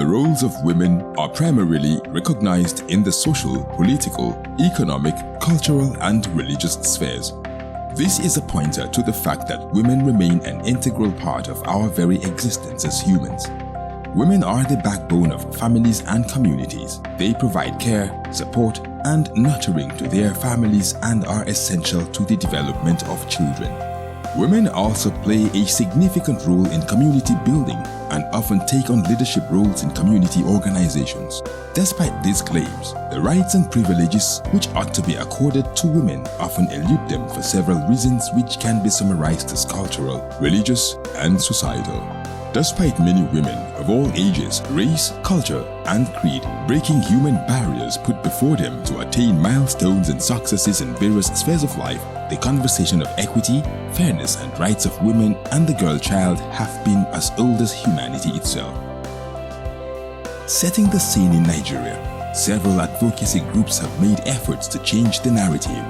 The roles of women are primarily recognized in the social, political, economic, cultural, and religious spheres. This is a pointer to the fact that women remain an integral part of our very existence as humans. Women are the backbone of families and communities. They provide care, support, and nurturing to their families and are essential to the development of children. Women also play a significant role in community building and often take on leadership roles in community organizations. Despite these claims, the rights and privileges which ought to be accorded to women often elude them for several reasons which can be summarized as cultural, religious, and societal. Despite many women of all ages, race, culture, and creed breaking human barriers put before them to attain milestones and successes in various spheres of life, the conversation of equity, fairness, and rights of women and the girl child have been as old as humanity itself. Setting the scene in Nigeria, several advocacy groups have made efforts to change the narrative.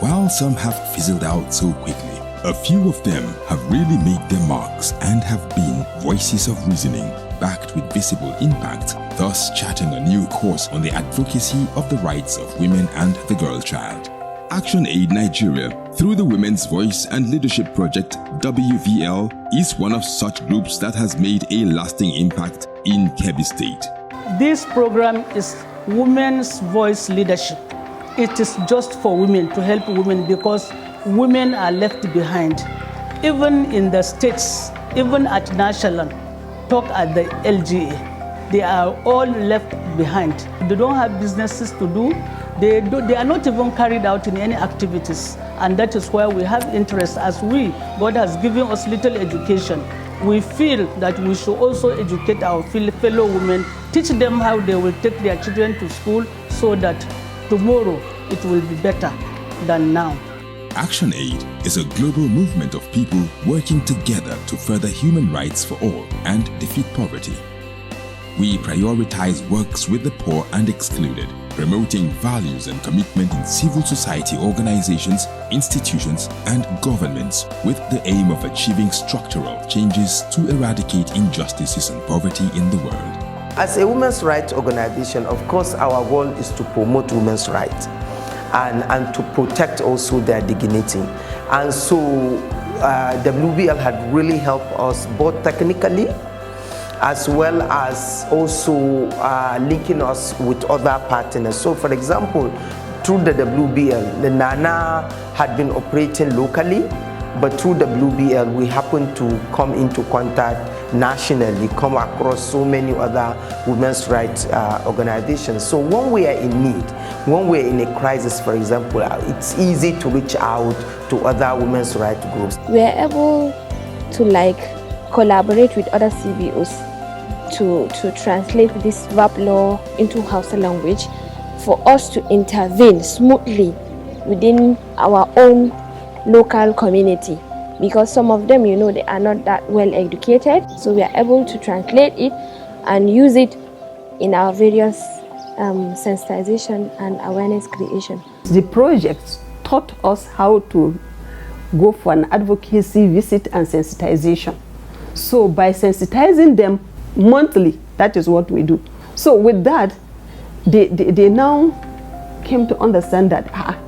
While some have fizzled out so quickly, a few of them have really made their marks and have been voices of reasoning, backed with visible impact, thus charting a new course on the advocacy of the rights of women and the girl child. ActionAid Nigeria, through the Women's Voice and Leadership Project WVL, is one of such groups that has made a lasting impact in Kebbi State. This program is Women's Voice Leadership. It is just for women, to help women, because women are left behind. Even in the states, even at national, talk at the LGA, they are all left behind. They don't have businesses to do. They are not even carried out in any activities. And that is why we have interest, as God has given us little education. We feel that we should also educate our fellow women, teach them how they will take their children to school so that tomorrow it will be better than now. ActionAid is a global movement of people working together to further human rights for all and defeat poverty. We prioritize works with the poor and excluded, promoting values and commitment in civil society organizations, institutions, and governments with the aim of achieving structural changes to eradicate injustices and poverty in the world. As a women's rights organization, of course, our goal is to promote women's rights and to protect also their dignity. And so WVL had really helped us both technically as well as also linking us with other partners. So for example, through the WVL, the NANA had been operating locally, but through WVL we happened to come into contact nationally, come across so many other women's rights organizations. So when we are in need, when we are in a crisis, for example, it's easy to reach out to other women's rights groups. We are able to collaborate with other CBOs to translate this WRAPA law into Hausa language for us to intervene smoothly within our own local community, because some of them, they are not that well educated. So we are able to translate it and use it in our various sensitization and awareness creation. The project taught us how to go for an advocacy visit and sensitization. So by sensitizing them monthly, that is what we do. So with that, they now came to understand that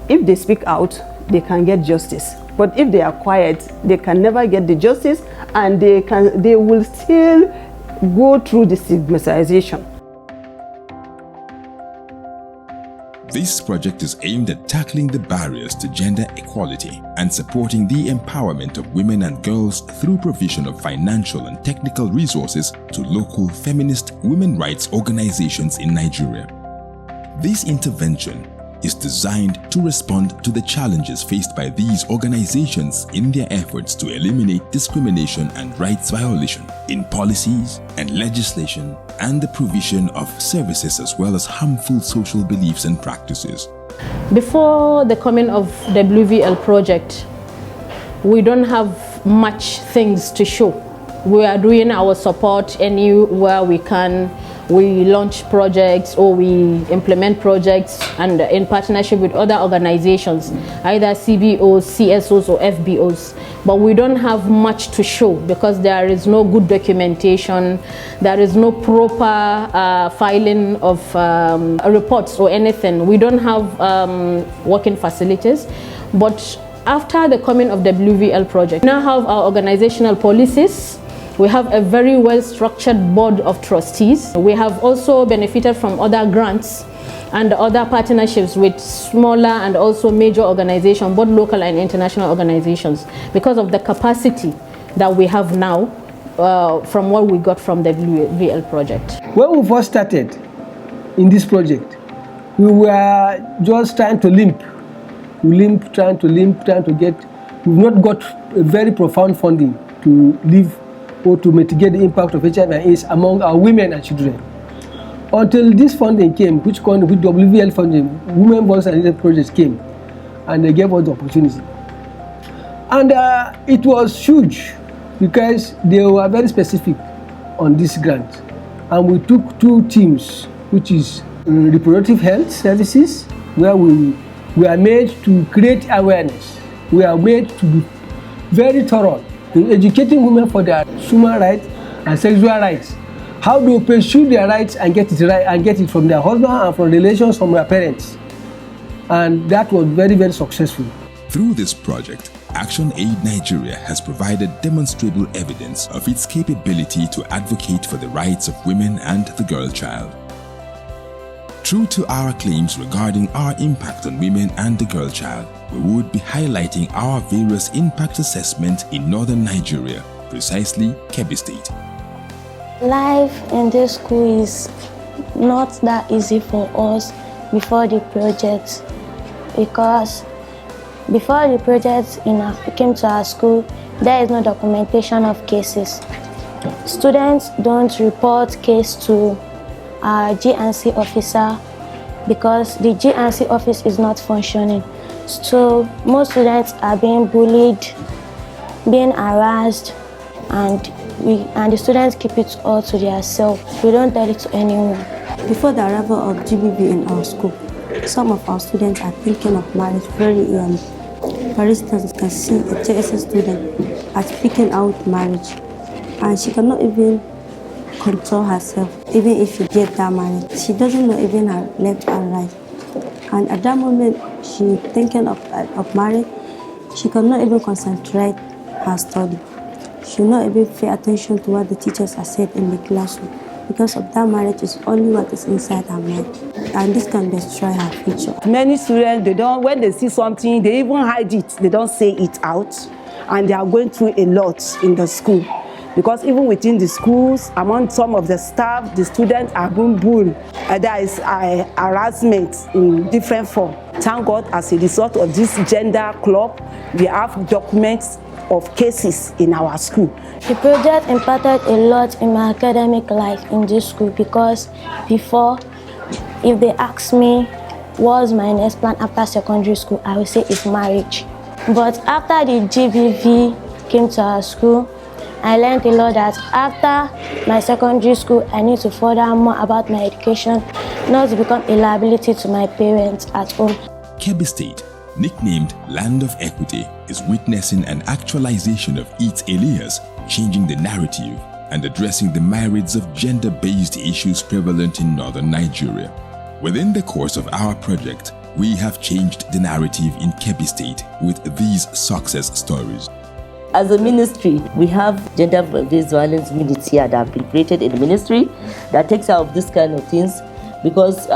if they speak out, they can get justice. But if they are quiet, they can never get the justice, and they will still go through the stigmatization. This project is aimed at tackling the barriers to gender equality and supporting the empowerment of women and girls through provision of financial and technical resources to local feminist women rights organizations in Nigeria. This intervention is designed to respond to the challenges faced by these organizations in their efforts to eliminate discrimination and rights violation in policies and legislation and the provision of services, as well as harmful social beliefs and practices. Before the coming of WVL project, we don't have much things to show. We are doing our support anywhere we can. We launch projects or we implement projects and in partnership with other organizations, either CBOs, CSOs or FBOs. but we don't have much to show because there is no good documentation, there is no proper filing of reports or anything. We don't have working facilities. But after the coming of the WVL project, we now have our organizational policies. We have a very well-structured board of trustees. We have also benefited from other grants and other partnerships with smaller and also major organizations, both local and international organizations, because of the capacity that we have now from what we got from the WVL project. When we first started in this project, we were just trying to limp. Trying to get. We've not got a very profound funding to live or to mitigate the impact of HIV and AIDS among our women and children. Until this funding came, which with WVL funding, Women Voice and Leadership Project came, and they gave us the opportunity. And it was huge because they were very specific on this grant. And we took 2 teams, which is reproductive health services, where we are made to create awareness. We are made to be very thorough in educating women for their human rights and sexual rights. How to pursue their rights and get it right, and get it from their husband and from relations from their parents. And that was very, very successful. Through this project, ActionAid Nigeria has provided demonstrable evidence of its capability to advocate for the rights of women and the girl child. True to our claims regarding our impact on women and the girl child, we would be highlighting our various impact assessments in northern Nigeria, precisely Kebbi State. Life in this school is not that easy for us before the project, because before the project came to our school, there is no documentation of cases. Students don't report case to our G&C officer because the G&C office is not functioning. So most students are being bullied, being harassed, and the students keep it all to themselves. We don't tell it to anyone. Before the arrival of GBV in our school, some of our students are thinking of marriage very early. For instance, you can see a JSS student is picking out marriage, and she cannot even control herself, even if she gets that marriage. She doesn't know even her left and right. And at that moment, she's thinking of marriage. She cannot even concentrate her study. She will not even pay attention to what the teachers have said in the classroom, because of that marriage is only what is inside her mind, and this can destroy her future. Many students, when they see something, they even hide it. They don't say it out, and they are going through a lot in the school, because even within the schools, among some of the staff, the students are being bullied. There is harassment in different forms. Thank God, as a result of this gender club, we have documents of cases in our school. The project impacted a lot in my academic life in this school, because before, if they ask me what's my next plan after secondary school, I will say it's marriage. But after the GBV came to our school, I learned a lot that after my secondary school, I need to further more about my education, not to become a liability to my parents at home. Kebbi State, nicknamed Land of Equity, is witnessing an actualization of its alias, changing the narrative and addressing the myriads of gender-based issues prevalent in northern Nigeria. Within the course of our project, we have changed the narrative in Kebbi State with these success stories. As a ministry, we have gender-based violence units here that have been created in the ministry that takes care of this kind of things, because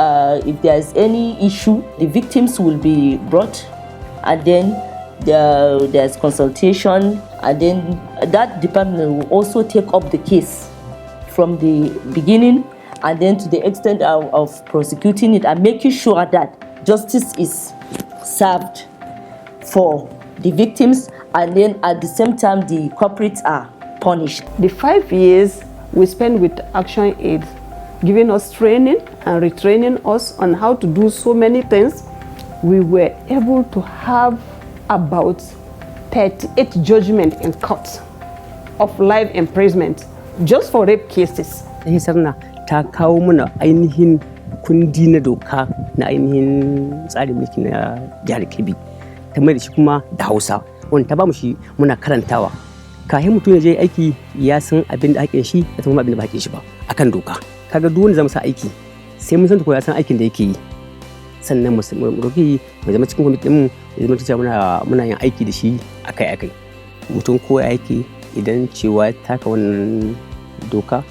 if there is any issue, the victims will be brought, and then there's consultation, and then that department will also take up the case from the beginning and then to the extent of prosecuting it and making sure that justice is served for the victims, and then at the same time the culprits are punished. The 5 years we spent with ActionAid, giving us training and retraining us on how to do so many things, we were able to have about 38 judgments in court of life imprisonment just for rape cases. Hisarna ta kawo muna ainihin kundi na doka na ainihin tsarin mulki na jihar Kebbi, ta mai da shi kuma da Hausa, wanda ta ba mu shi muna karantawa kafin mutum ya je aiki ya san abin da haƙin shi ya san abin da ba haƙin shi ba akan doka. Kaga duk wanda zama sa aiki sai mun san ko ya san aikin da yake yi sannan mu roki mu zama cikin kwamitin mu ya zama cewa muna yin aiki da shi akai-akai. Mutum ko aiki idan cewa ya taka wannan doka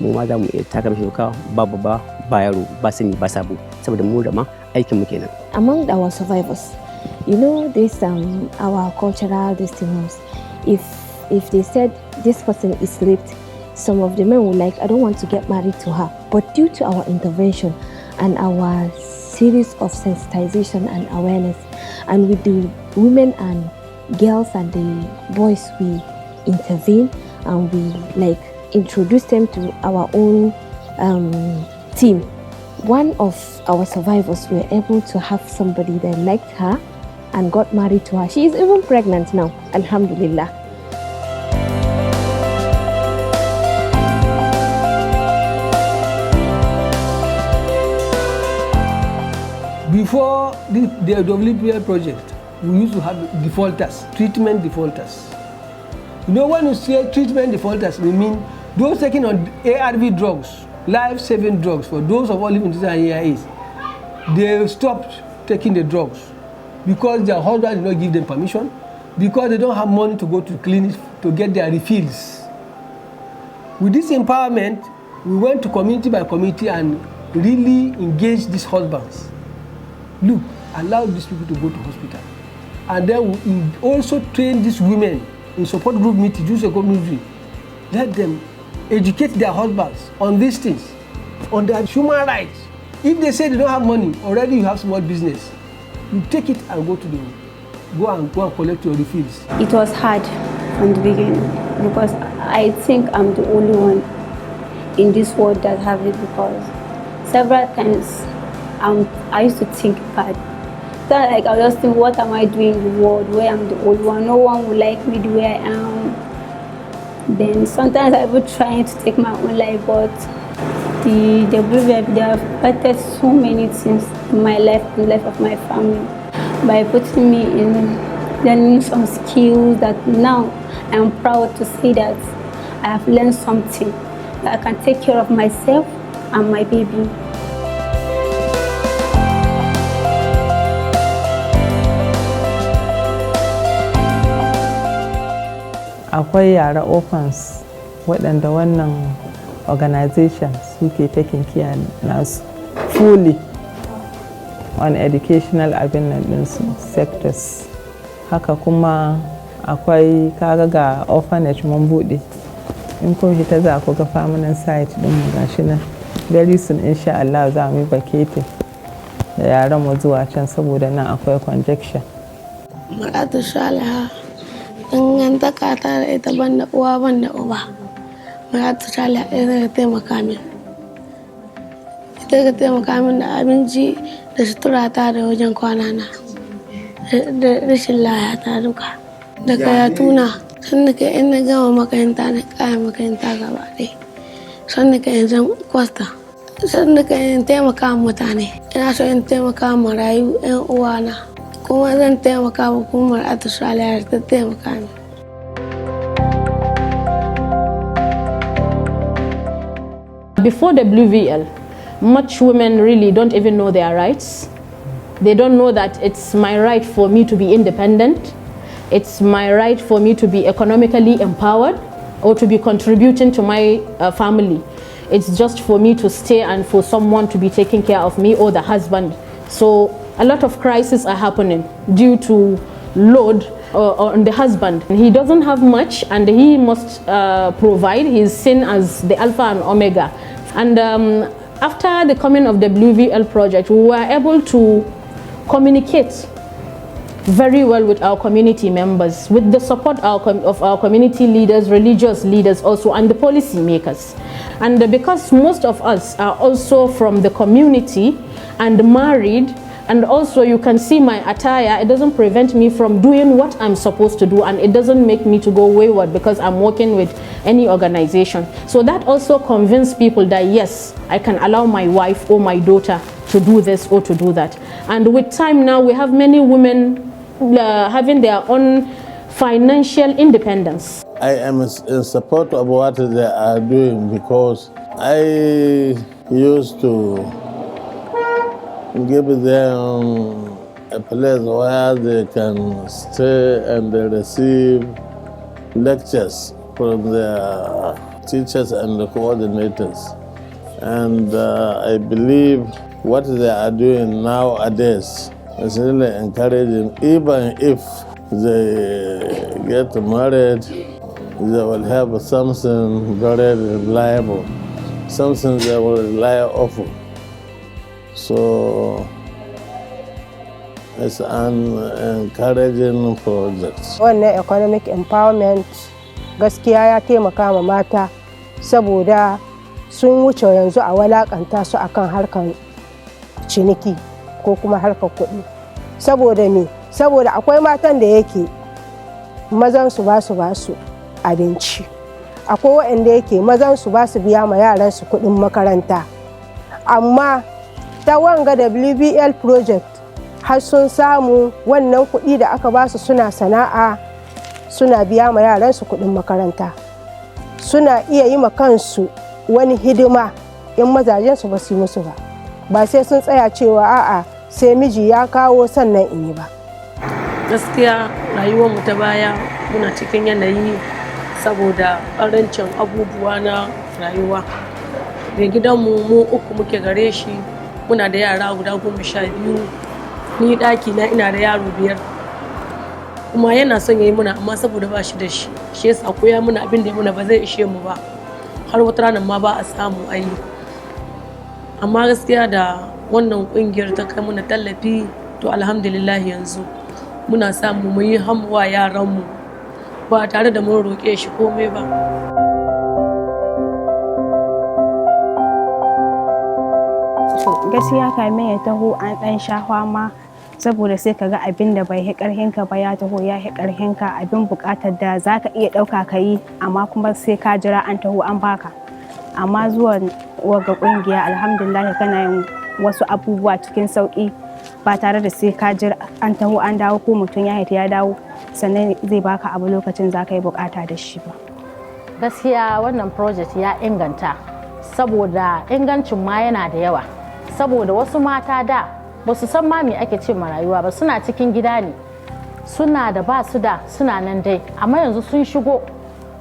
mu ma za mu iya taka mishi doka ba yaro ba sani ba sabo saboda mu da ma aikin mu kenan. Among our survivors, you know, this our cultural testimonies, if they said this person is raped, some of the men will like, I don't want to get married to her. But due to our intervention and our series of sensitization and awareness, and with the women and girls and the boys, we intervene and we like introduce them to our own team. One of our survivors were able to have somebody that liked her and got married to her. She is even pregnant now, alhamdulillah. Before the WVL project, we used to have defaulters, treatment defaulters. You know, when you say treatment defaulters, we mean those taking on ARV drugs, life-saving drugs for those of all living in AIAs. They stopped taking the drugs because their husband did not give them permission, because they don't have money to go to clinics to get their refills. With this empowerment, we went to community by community and really engaged these husbands. Look, allow these people to go to hospital. And then we also train these women in support group meetings, use a community. Let them educate their husbands on these things, on their human rights. If they say they don't have money, already you have small business. You take it and go and collect your refills. It was hard from the beginning because I think I'm the only one in this world that have it, because several times I used to think bad. So like I was just think, what am I doing in the world where I'm the only one? No one will like me the way I am. Then sometimes I would try to take my own life, but the WVL, they have affected so many things in my life and the life of my family by putting me in learning some skills that now I am proud to say that I have learned something that I can take care of myself and my baby. Akwai yara orphans waɗanda wannan organization suke taking care nasu fully on educational abin nan ɗinsu sectors. Haka kuma akwai kaga ga orphanage mun buɗe. In kun fita za ku ga permanent site ɗinmu gashi nan. Very soon insha Allah za mu yi vacating da yaran mu zuwa can saboda nan akwai conjection. Maratu Shalaha. Dangantaka ta da ita banda uwa banda uba. Maratu Shalaha ita ta taimaka min. Ita ta taimaka min da abinci da sutura ta da wajen kwana na. Da rashin lafiya ta duka. Da karatuna. Sannan ka in na gama makaranta na ƙara makaranta gaba ɗaya. Sannan ka in zan kwasta. Sannan ka in taimaka mutane. Ina so in taimaka marayu 'yan uwana. Kuma zan taimaka hukumar Atushaliyar ta taimaka min. Before WVL, much women really don't even know their rights. They don't know that it's my right for me to be independent. It's my right for me to be economically empowered or to be contributing to my family. It's just for me to stay and for someone to be taking care of me or the husband. So a lot of crises are happening due to load on the husband. He doesn't have much and he must provide. He's seen as the alpha and omega. And after the coming of the WVL project, we were able to communicate very well with our community members, with the support of our community leaders, religious leaders also, and the policy makers. And because most of us are also from the community and married, and also you can see my attire, it doesn't prevent me from doing what I'm supposed to do, and it doesn't make me to go wayward because I'm working with any organization. So that also convinced people that yes, I can allow my wife or my daughter to do this or to do that. And with time now, we have many women having their own financial independence. I am in support of what they are doing because I used to give them a place where they can stay and they receive lectures from their teachers and the coordinators. And I believe what they are doing nowadays is really encouraging. Even if they get married, they will have something very reliable, something they will rely on. So it's an encouraging project. Wannan economic empowerment gaskiya ya taimaka ma mata saboda sun wuce yanzu a walakanta su akan harkar ciniki ko kuma harkar kuɗi. Saboda me? Saboda akwai matan da yake mazan su ba su abinci. Akwai waɗanda yake mazan su ba su biya ma yaran su kuɗin makaranta. Amma ta wanga WVL project har sun samu wannan kuɗi da aka ba su suna sana'a, suna biya ma yaran su kuɗin makaranta. Suna iya yi ma kansu wani hidima in mazajen su ba su yi musu ba. Ba sai sun tsaya cewa a'a sai miji ya kawo sannan in yi ba. Gaskiya rayuwar mu ta baya muna cikin yanayi saboda ƙarancin abubuwa na rayuwa. Mai gidanmu mu uku muke gare shi, muna da yara guda 12, ni ɗaki na ina da yaro 5. Kuma yana son ya yi muna amma saboda ba shi da shi yasa ko ya muna abin da ya muna ba zai ishe mu ba. Har wata ranar ma ba a samu ayi. Amma gaskiya da wannan ƙungiyar ta kai muna tallafi to alhamdulillah yanzu muna samu mu yi hamwa yaranmu ba tare da mun roƙe shi komai ba. Gaskiya kamin ya taho an ɗan sha fama saboda sai ka ga abin da bai hi ƙarhinka ba ya taho ya hi ƙarhinka, abin buƙatar da za ka iya ɗauka ka yi amma kuma sai ka jira an taho an baka. Amma zuwan waga ƙungiya alhamdulillah kana yin wasu abubuwa cikin sauƙi ba tare da sai ka jira an taho an dawo ko mutum ya haita ya dawo sannan zai baka abu lokacin za ka yi buƙata da shi ba. Gaskiya wannan project ya inganta saboda ingancin ma yana da yawa. Saboda wasu mata da ba su san ma me ake ce ma rayuwa ba, suna cikin gida ne, suna da ba su da suna nan dai, amma yanzu sun shigo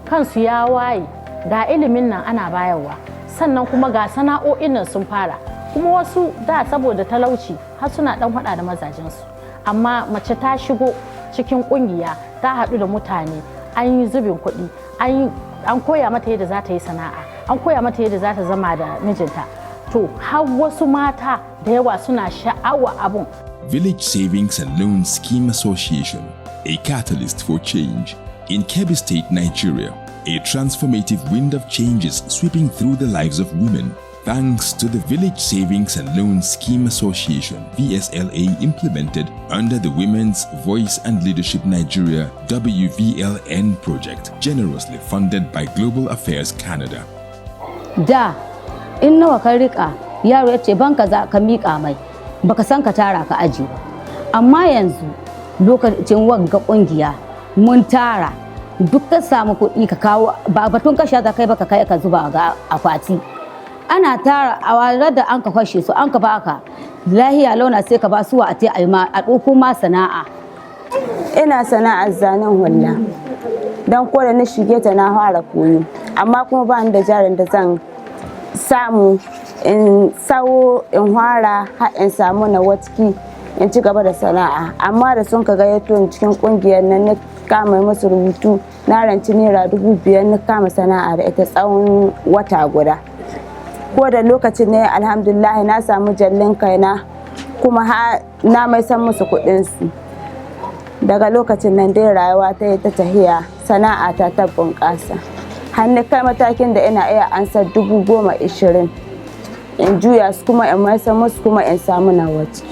kansu ya waye, ga ilimin nan ana bayarwa, sannan kuma ga sana'o'in nan sun fara, kuma wasu da saboda talauci har suna dan hada da mazajensu, amma mace ta shigo cikin kungiya ta haɗu da mutane, an yi zubin kuɗi, an koya mata yadda za ta yi sana'a, an koya mata yadda za ta zama da mijinta. To har wasu mata da yawa suna sha'awa abun. Village Savings and Loan Scheme Association, a catalyst for change. In Kebbi State, Nigeria, a transformative wind of change is sweeping through the lives of women. Thanks to the Village Savings and Loan Scheme Association, VSLA, implemented under the Women's Voice and Leadership Nigeria WVL-N project, generously funded by Global Affairs Canada. Da in nawa ka rika yaro ya ce ban kaza ka miƙa mai baka san ka tara ka aji ba, amma yanzu lokacin wagga kungiya mun tara duk ka samu kuɗi ka kawo ba batun kashe da kai baka kai ka zuba ga akwati, ana tara a walar da an ka kwashe su an ka baka lahiya launa sai ka ba su wa a ɗauko ma sana'a. Ina sana'ar zanen hulla don ko da na shige ta na fara koyo, amma kuma ba ni da jarin da zan samu in sawo in fara har in samu na watki in ci gaba da sana'a. Amma da sun ka gayyato ni cikin kungiyar nan na kama musu rubutu na ranci naira 5,000 na kama sana'a da ita tsawon wata guda. Ko da lokacin ne alhamdulillah na samu jallin kaina kuma na mai san musu kuɗinsu. Daga lokacin nan dai rayuwa ta yi ta tahiya, sana'a ta bunƙasa. Hannu kai matakin da ina iya ansar 10,020 in juya su kuma in mai san musu kuma in samu na waje.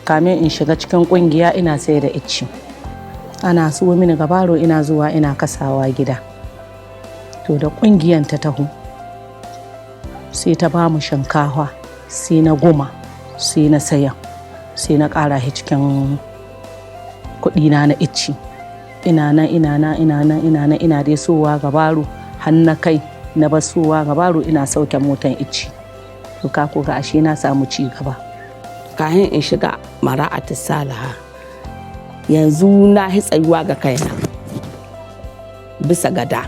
Kamin in shiga cikin kungiya ina sai da icci, ana so mini gabaro ina zuwa ina kasawa gida. To da kungiyan ta taho sai ta ba mu shinkafa sai na goma sai na saya sai na ƙara shi cikin kuɗina na icci ina dai sowa gabaro har na kai na bar sowa gabaro ina sauke motan icci to ka ko ga ashe na samu ci gaba. Kahin in shiga mara'atu salaha yanzu na tsayuwa ga kaina bisa gada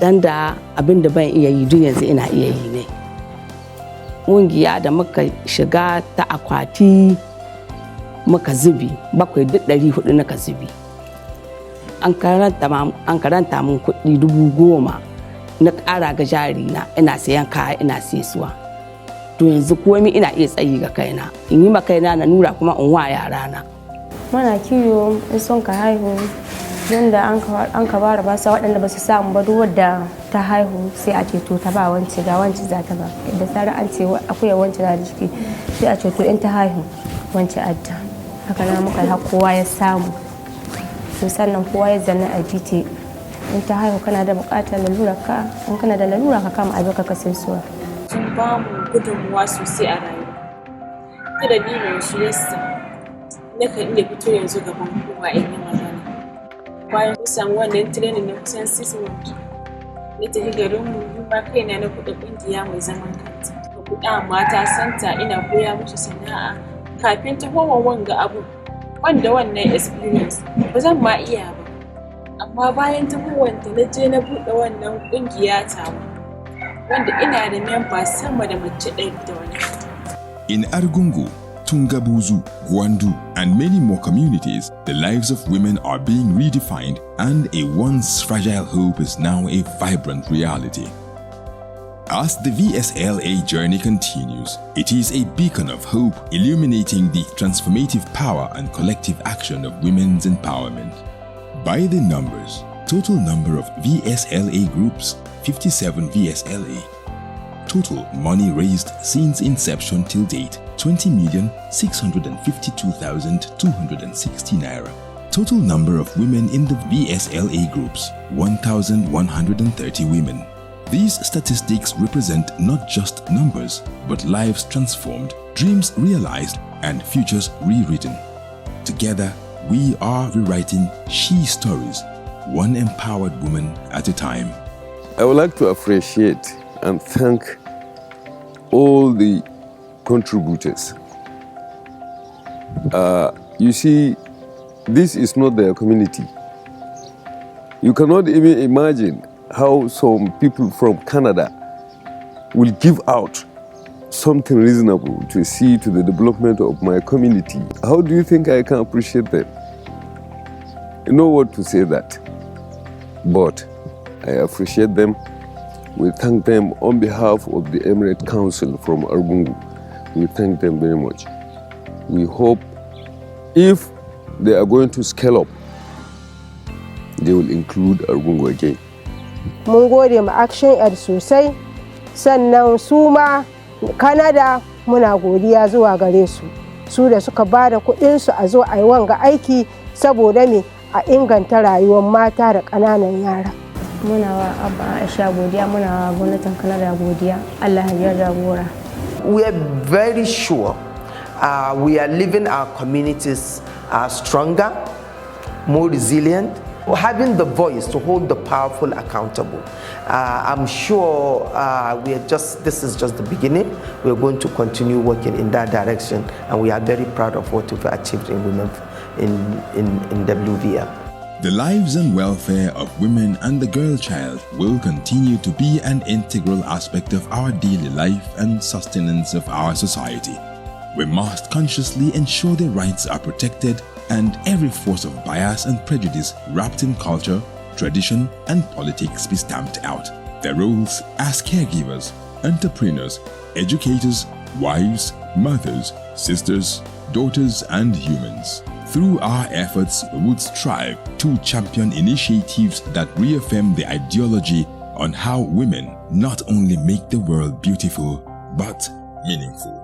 dan da abin da ban iya yi duk yanzu ina iya yi ne. Ƙungiya da muka shiga ta akwati muka zubi 7,400 naka zubi an karanta mun kuɗi 10,000 na ƙara ga jari na ina sayan kaya ina sesuwa to yanzu komai ina iya tsayi ga kaina in yi ma kaina na nura kuma in wa yara na. Muna kiyo in son ka haihu don da an ka bara ba sa waɗanda ba su samu ba duk wadda ta haihu sai a ce to ta ba wance ga wance za ta ba da tsara an ce akuya wance na da ciki sai a ce to in ta haihu wance adda haka na muka har kowa ya samu to sannan kowa ya zanna a titi in ta haihu kana da buƙatar lalura ka in kana da lalura ka kama abin ka sai suwa. Sun ba mu gudunmuwa sosai a rayuwa ta dalilin su yasa na kan iya fito yanzu gaban kowa in yi magana bayan kun samu wannan training na kusan 6 months na tafi garin mu ba kaina na kuɗa ƙungiya mai zaman kanta ka kuɗa mata santa ina koya musu sana'a kafin ta wanga abu wanda wannan experience ba zan ma iya ba amma bayan ta wanta na je na buɗe wannan ƙungiya ta wanda ina da member sama da mace 100 da wani. In Argungu, Tungabuzu, Gwandu, and many more communities, the lives of women are being redefined and a once fragile hope is now a vibrant reality. As the VSLA journey continues, it is a beacon of hope illuminating the transformative power and collective action of women's empowerment. By the numbers, total number of VSLA groups, 57 VSLA. Total money raised since inception till date, 20,652,260 naira. Total number of women in the VSLA groups, 1,130 women. These statistics represent not just numbers, but lives transformed, dreams realized, and futures rewritten. Together, we are rewriting she stories, one empowered woman at a time. I would like to appreciate and thank all the contributors. You see, this is not their community. You cannot even imagine how some people from Canada will give out something reasonable to see to the development of my community. How do you think I can appreciate them? You know what to say that, but I appreciate them. We thank them on behalf of the Emirate Council from Argungu. We thank them very much. We hope if they are going to scale up, they will include Argungu again. Mun gode ma ActionAid sosai, sannan su ma Canada muna godiya zuwa gare su. Su da suka ba da kuɗinsu a zo a yi wanga aiki saboda me a inganta rayuwar mata da ƙananan yara. Muna wa Abba Aisha godiya, muna wa gwamnatin Canada godiya. Allah ya jagora. We are very sure we are leaving our communities stronger, more resilient, having the voice to hold the powerful accountable. I'm sure this is just the beginning. We're going to continue working in that direction, and we are very proud of what we've achieved in women in WVL. The lives and welfare of women and the girl child will continue to be an integral aspect of our daily life and sustenance of our society. We must consciously ensure their rights are protected and every force of bias and prejudice wrapped in culture, tradition, and politics be stamped out. Their roles as caregivers, entrepreneurs, educators, wives, mothers, sisters, daughters, and humans. Through our efforts, we would strive to champion initiatives that reaffirm the ideology on how women not only make the world beautiful, but meaningful.